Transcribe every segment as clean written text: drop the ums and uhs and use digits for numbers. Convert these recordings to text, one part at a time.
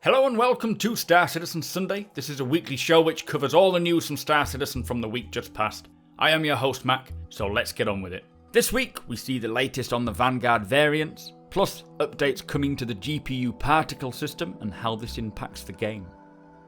Hello and welcome to Star Citizen Sunday. This is a weekly show which covers all the news from Star Citizen from the week just past. I am your host Mac, so let's get on with it. This week we see the latest on the Vanguard Variants, plus updates coming to the GPU particle system and how this impacts the game.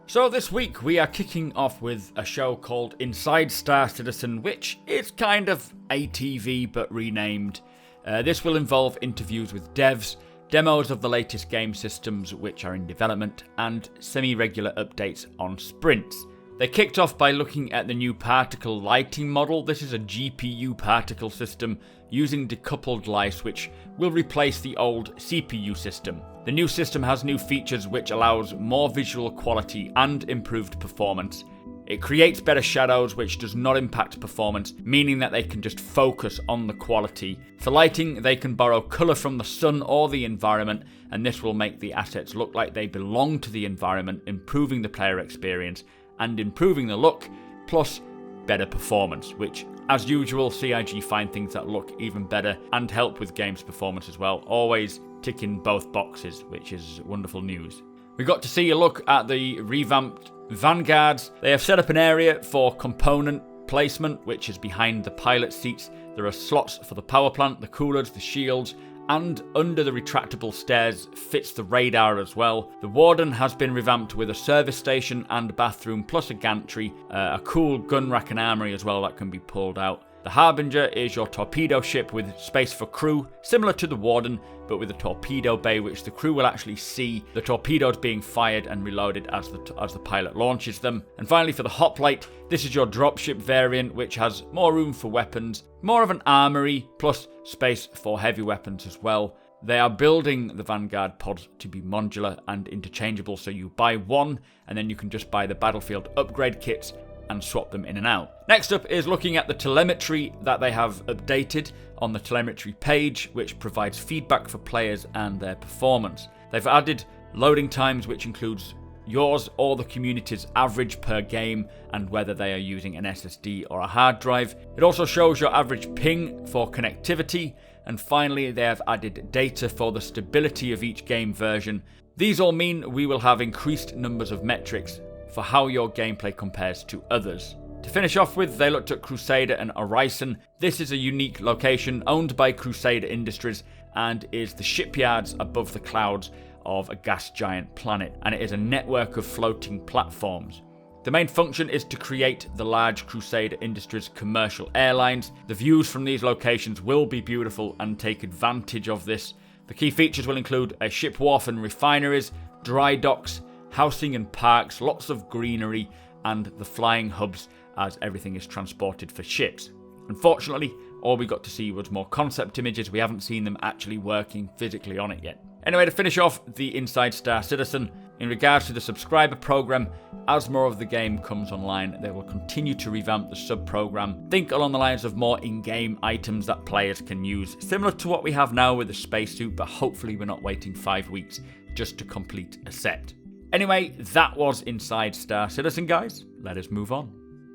So this week we are kicking off with a show called Inside Star Citizen, which is kind of ATV but renamed. This will involve interviews with devs, demos of the latest game systems which are in development, and semi-regular updates on sprints. They kicked off by looking at the new particle lighting model. This is a GPU particle system using decoupled lights which will replace the old CPU system. The new system has new features which allows more visual quality and improved performance. It creates better shadows which does not impact performance, meaning that they can just focus on the quality. For lighting, they can borrow colour from the sun or the environment, and this will make the assets look like they belong to the environment, improving the player experience and improving the look, plus better performance, which, as usual, CIG find things that look even better and help with games performance as well, always ticking both boxes, which is wonderful news. We got to see a look at the revamped Vanguards. They have set up an area for component placement, which is behind the pilot seats. There are slots for the power plant, the coolers, the shields, and under the retractable stairs fits the radar as well. The Warden has been revamped with a service station and bathroom, plus a gantry, a cool gun rack and armory as well that can be pulled out. The Harbinger is your torpedo ship with space for crew, similar to the Warden, but with a torpedo bay which the crew will actually see the torpedoes being fired and reloaded as the pilot launches them. And finally, for the Hoplite, this is your dropship variant which has more room for weapons, more of an armory, plus space for heavy weapons as well. They are building the Vanguard pods to be modular and interchangeable, so you buy one and then you can just buy the battlefield upgrade kits and swap them in and out. Next up is looking at the telemetry that they have updated on the telemetry page, which provides feedback for players and their performance. They've added loading times, which includes yours or the community's average per game and whether they are using an SSD or a hard drive. It also shows your average ping for connectivity, and finally they have added data for the stability of each game version. These all mean we will have increased numbers of metrics for how your gameplay compares to others. To finish off with, they looked at Crusader and Horizon. This is a unique location owned by Crusader Industries and is the shipyards above the clouds of a gas giant planet, and it is a network of floating platforms. The main function is to create the large Crusader Industries commercial airlines. The views from these locations will be beautiful and take advantage of this. The key features will include a ship wharf and refineries, dry docks, housing and parks, lots of greenery, and the flying hubs as everything is transported for ships. Unfortunately, all we got to see was more concept images. We haven't seen them actually working physically on it yet. Anyway, to finish off the Inside Star Citizen, in regards to the subscriber program, as more of the game comes online, they will continue to revamp the sub-program. Think along the lines of more in-game items that players can use, similar to what we have now with the spacesuit, but hopefully we're not waiting 5 weeks just to complete a set. Anyway, that was Inside Star Citizen, guys. Let us move on.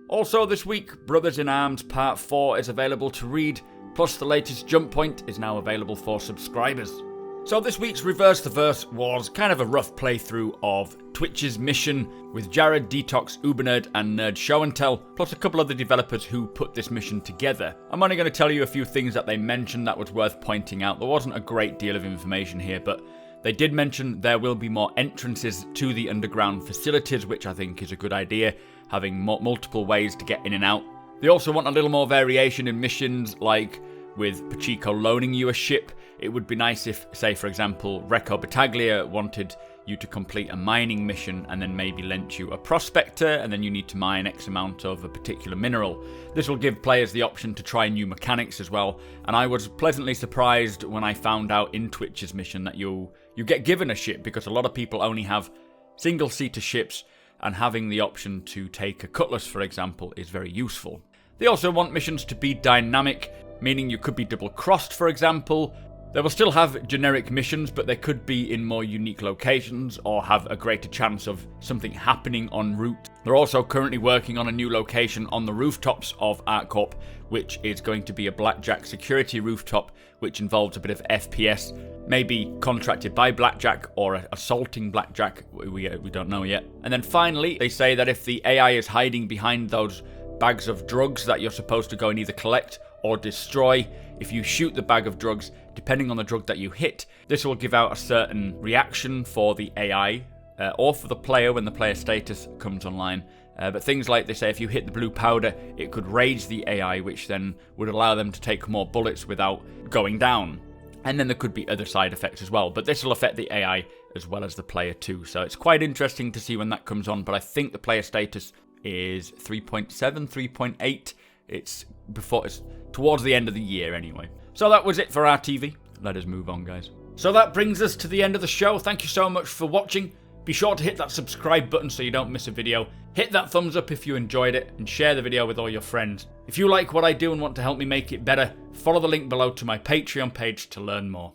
Also this week, Brothers in Arms Part 4 is available to read, plus the latest Jump Point is now available for subscribers. So this week's Reverse the Verse was kind of a rough playthrough of Twitch's mission with Jared, Detox, Ubernerd and Nerd Show and Tell, plus a couple of the developers who put this mission together. I'm only going to tell you a few things that they mentioned that was worth pointing out. There wasn't a great deal of information here, but they did mention there will be more entrances to the underground facilities, which I think is a good idea, having multiple ways to get in and out. They also want a little more variation in missions, like with Pacheco loaning you a ship. It would be nice if, say for example, Recco Battaglia wanted you to complete a mining mission and then maybe lent you a prospector, and then you need to mine X amount of a particular mineral. This will give players the option to try new mechanics as well, and I was pleasantly surprised when I found out in Twitch's mission that you get given a ship, because a lot of people only have single-seater ships, and having the option to take a cutlass, for example, is very useful. They also want missions to be dynamic, meaning you could be double-crossed, for example, They will still have generic missions, but they could be in more unique locations or have a greater chance of something happening en route. They're also currently working on a new location on the rooftops of ArcCorp, which is going to be a Blackjack security rooftop, which involves a bit of FPS, maybe contracted by Blackjack or assaulting Blackjack, we don't know yet. And then finally, they say that if the AI is hiding behind those bags of drugs that you're supposed to go and either collect or destroy, if you shoot the bag of drugs, depending on the drug that you hit, this will give out a certain reaction for the AI or for the player when the player status comes online. But things like they say, if you hit the blue powder, it could rage the AI, which then would allow them to take more bullets without going down. And then there could be other side effects as well, but this will affect the AI as well as the player too. So it's quite interesting to see when that comes on, but I think the player status is 3.7, 3.8. It's towards the end of the year anyway. So that was it for our TV. Let us move on, guys. So that brings us to the end of the show. Thank you so much for watching. Be sure to hit that subscribe button so you don't miss a video. Hit that thumbs up if you enjoyed it, and share the video with all your friends. If you like what I do and want to help me make it better, follow the link below to my Patreon page to learn more.